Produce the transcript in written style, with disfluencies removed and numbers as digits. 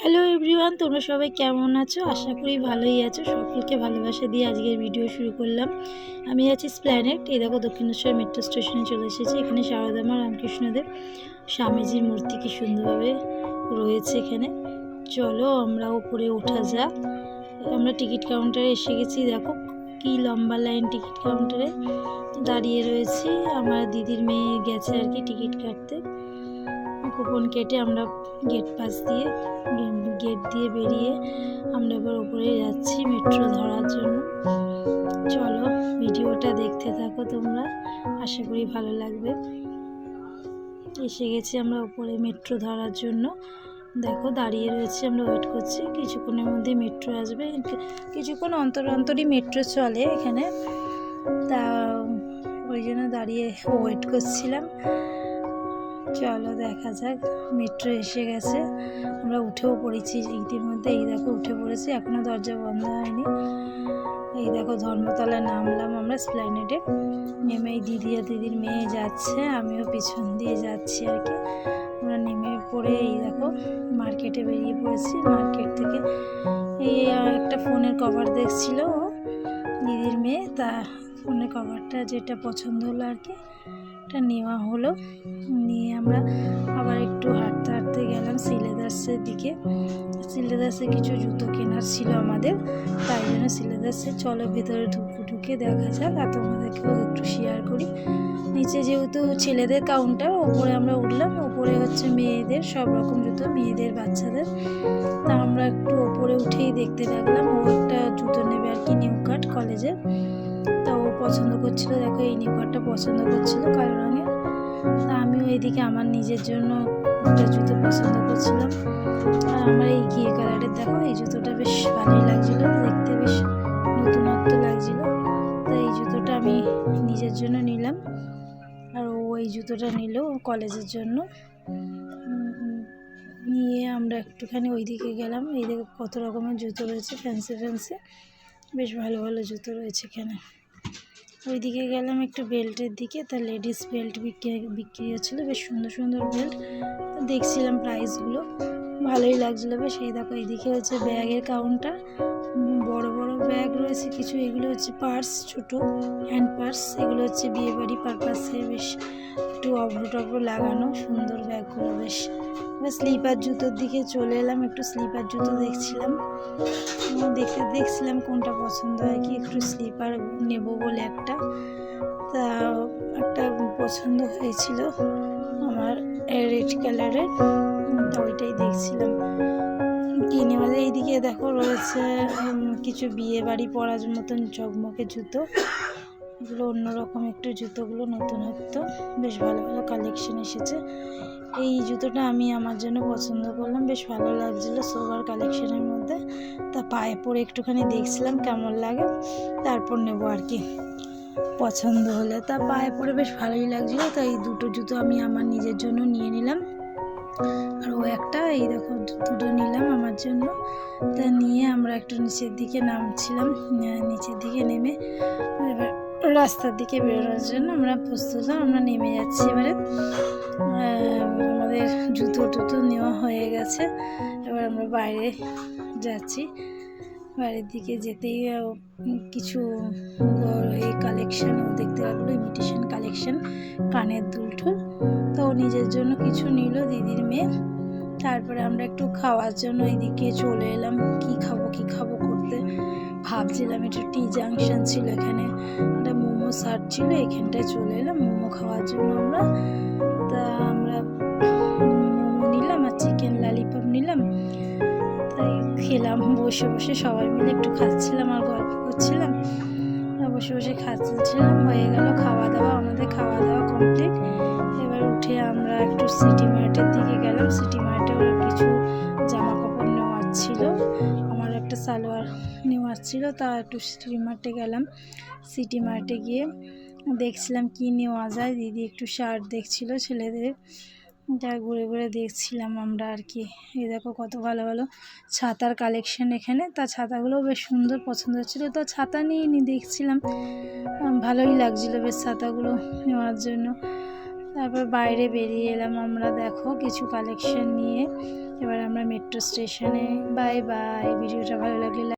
Hello everyone, তোমরা সবাই কেমন আছো? আশা করি ভালোই আছো। সকলকে ভালোবাসা দিয়ে আজকের ভিডিও শুরু করলাম। আমি আছি স্প্ল্যানেট। এই দেখো দক্ষিণেশ্বর মেট্রো স্টেশনে চলে এসেছি। এখানে শারদামা রামকৃষ্ণদেব স্বামীজির মূর্তি কি সুন্দরভাবে রয়েছে এখানে। চলো আমরা উপরে ওঠা যাক। আমরা টিকিট কাউন্টারে এসে গেছি। দেখো কি লম্বা লাইন টিকিট কাউন্টারে দাঁড়িয়ে রয়েছি। আমার দিদির মেয়ে গেছে আর কি টিকিট কাটতে। কুপন কেটে আমরা গেট দিয়ে বেরিয়ে আমরা এবার উপরে যাচ্ছি মেট্রো ধরার জন্য। চলো ভিডিওটা দেখতে থাকো তোমরা, আশা করি ভালো লাগবে। এসে গেছি আমরা উপরে মেট্রো ধরার জন্য। দেখো দাঁড়িয়ে রয়েছি, আমরা ওয়েট করছি। কিছুক্ষণের মধ্যে মেট্রো আসবে। কিছুক্ষণ অন্তরই মেট্রো চলে এখানে, তা ওই জন্য দাঁড়িয়ে ওয়েট করছিলাম। চলো দেখা যাক। মেট্রো এসে গেছে, আমরা উঠেও পড়েছি ইতিমধ্যে। এই দেখো উঠে পড়েছি, এখনও দরজা বন্ধ হয়নি। এই দেখো ধর্মতলায় নামলাম আমরা স্প্ল্যানেডে। নেমেই দিদি আর দিদির মেয়ে যাচ্ছে, আমিও পিছন দিয়ে যাচ্ছি আর কি। আমরা নেমে পড়ে এই দেখো মার্কেটে বেরিয়ে পড়েছি। মার্কেট থেকে এই একটা ফোনের কভার দেখছিল দিদির মেয়ে, তা ফোনের কভারটা যেটা পছন্দ হলো আর কি এটা নেওয়া হলো। নিয়ে আমরা আবার একটু হাঁটতে হাঁটতে গেলাম সিলেদার্সের দিকে। সিলেদার্সে কিছু জুতো কেনার ছিল আমাদের, তাই জন্য সিলেদার্সে চলো ভেতরে ঢুকে দেখা যাক, আর তোমাদেরকেও একটু শেয়ার করি। নিচে যেহেতু ছেলেদের কাউন্টার, ওপরে আমরা উঠলাম। ওপরে হচ্ছে মেয়েদের সব রকম জুতো, মেয়েদের বাচ্চাদের। তা আমরা একটু ওপরে উঠেই দেখতে লাগলাম। ও একটা জুতো নেবে আর কি, নিউ কাট কলেজের। তা ও পছন্দ করছিল, দেখো এই নিউ কাটটা পছন্দ করছিল কালো রঙের। তা আমিও এদিকে আমার নিজের জন্য একটা জুতো পছন্দ করছিলাম। আর আমার এই ঘিয়ে কালারের দেখো এই জুতোটা বেশ ভালোই লাগছিল, দেখতে বেশ নতুনত্ব লাগছিল। তাই এই জুতোটা আমি নিজের জন্য নিলাম, আর ও এই জুতোটা নিল কলেজের জন্য। নিয়ে আমরা একটুখানি ওইদিকে গেলাম। এই দিকে কত রকমের জুতো রয়েছে, ফ্যান্সি বেশ ভালো ভালো জুতো রয়েছে এখানে। ওইদিকে গেলাম একটু বেল্টের দিকে, তা লেডিস বেল্ট বিক্রি হচ্ছিলো, বেশ সুন্দর সুন্দর বেল্ট। দেখছিলাম প্রাইসগুলো, ভালোই লাগছিলো বেশ। এই দেখো এইদিকে হচ্ছে ব্যাগের কাউন্টার, বড় বড় ব্যাগ রয়েছে কিছু। এগুলো হচ্ছে পার্স, ছোটো হ্যান্ড পার্স। এগুলো হচ্ছে বিয়েবাড়ি পারপাসে বেশ একটু অভ্র লাগানো সুন্দর ব্যাগগুলো বেশ। স্লিপার জুতোর দিকে চলে এলাম, একটু স্লিপার জুতো দেখছিলাম কোনটা পছন্দ হয় কি। একটু স্লিপার নেব বলে একটা পছন্দ হয়েছিল আমার রেড কালারের, তো ওইটাই দেখছিলাম কিনে। এইদিকে দেখো রয়েছে কিছু বিয়ে বাড়ি পরার মতন চকমকে জুতো। এগুলো অন্যরকম একটু জুতোগুলো নতুনত্ব, বেশ ভালো ভালো কালেকশন এসেছে। এই জুতোটা আমি আমার জন্য পছন্দ করলাম, বেশ ভালো লাগছিলো সোবার কালেকশনের মধ্যে। তা পায়ে পরে একটুখানি দেখছিলাম কেমন লাগে, তারপর নেবো আর কি পছন্দ হলে। তা পায়ে পরে বেশ ভালোই লাগছিলো, তাই এই দুটো জুতো আমি আমার নিজের জন্য নিয়ে নিলাম। আর ও একটা এই দেখো দুটো নিলাম আমার জন্য। তা নিয়ে আমরা একটু নিচের দিকে নামছিলাম। নিচের দিকে নেমে এবার রাস্তার দিকে বেরোনোর জন্য আমরা প্রস্তুত, আমরা নেমে যাচ্ছি এবারে। আমাদের জুতো টুতো নেওয়া হয়ে গেছে, এবার আমরা বাইরে যাচ্ছি। বাইরের দিকে যেতেই কিছু এই কালেকশান ও দেখতে পারলো, ইমিটেশন কালেকশান, কানের দুলঠুল। তো নিজের জন্য কিছু নিল দিদির মেয়ে। তারপরে আমরা একটু খাওয়ার জন্য এইদিকে চলে এলাম। কি খাবো করতে ভাবছিলাম। একটু টি জাংশন ছিল এখানে, একটা মোমো সার্ট ছিল, এখানটায় চলে এলাম মোমো খাওয়ার জন্য আমরা। তা আমরা মোমো নিলাম আর চিকেন ললিপপ নিলাম, তাই খেলাম বসে বসে সবাই মিলে একটু খাচ্ছিলাম আর গল্প করছিলাম। বসে বসে খাচ্ছিলাম। হয়ে গেল খাওয়া দাওয়া, আমাদের খাওয়া দাওয়া কমপ্লিট। এবার উঠে আমরা একটু সিটি মার্টের দিকে গেলাম। সিটি মার্টে কিছু জামা কাপড় নেওয়ার ছিল, আমার একটা সালোয়ার নেওয়ার ছিল, তা একটু সিটি মার্টে গেলাম। সিটি মার্টে গিয়ে দেখছিলাম কি নেওয়া যায়। দিদি একটু শার্ট দেখছিল ছেলেদের, যা ঘুরে ঘুরে দেখছিলাম আমরা আর কি। এই দেখো কত ভালো ভালো ছাতার কালেকশন এখানে। তা ছাতাগুলোও বেশ সুন্দর পছন্দ হচ্ছিলো, তো ছাতা নিয়ে দেখছিলাম, ভালোই লাগছিলো বেশ ছাতাগুলো নেওয়ার জন্য। তারপর বাইরে বেরিয়ে এলাম আমরা, দেখো কিছু কালেকশন নিয়ে এবার আমরা মেট্রো স্টেশনে। Bye bye. ভিডিওটা ভালো লাগলে